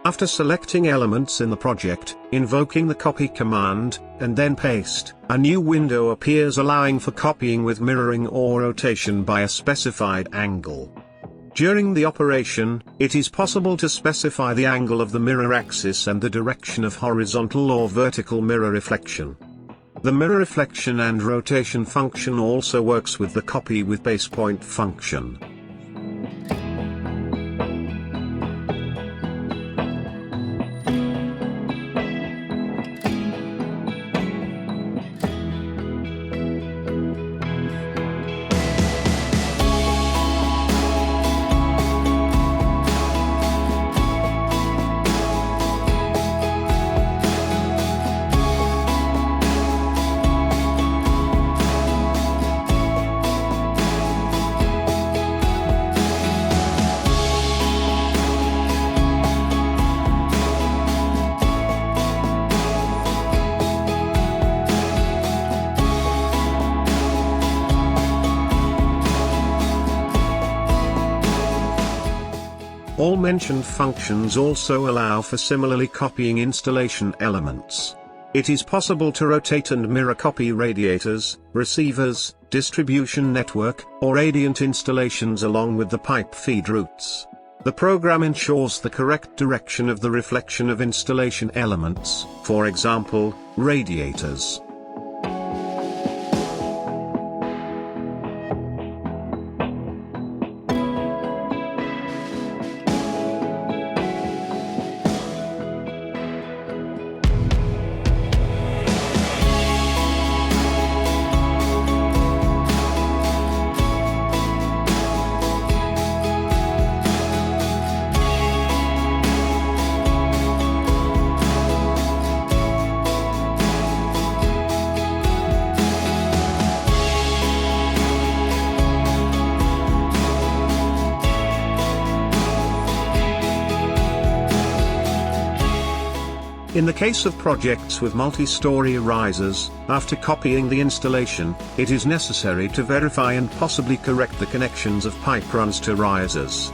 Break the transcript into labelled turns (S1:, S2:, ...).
S1: After selecting elements in the project, invoking the copy command, and then paste, a new window appears allowing for copying with mirroring or rotation by a specified angle. During the operation, it is possible to specify the angle of the mirror axis and the direction of horizontal or vertical mirror reflection. The mirror reflection and rotation function also works with the copy with base point function. All mentioned functions also allow for similarly copying installation elements. It is possible to rotate and mirror copy radiators, receivers, distribution network, or radiant installations along with the pipe feed routes. The program ensures the correct direction of the reflection of installation elements, for example, radiators. In the case of projects with multi-story risers, after copying the installation, it is necessary to verify and possibly correct the connections of pipe runs to risers.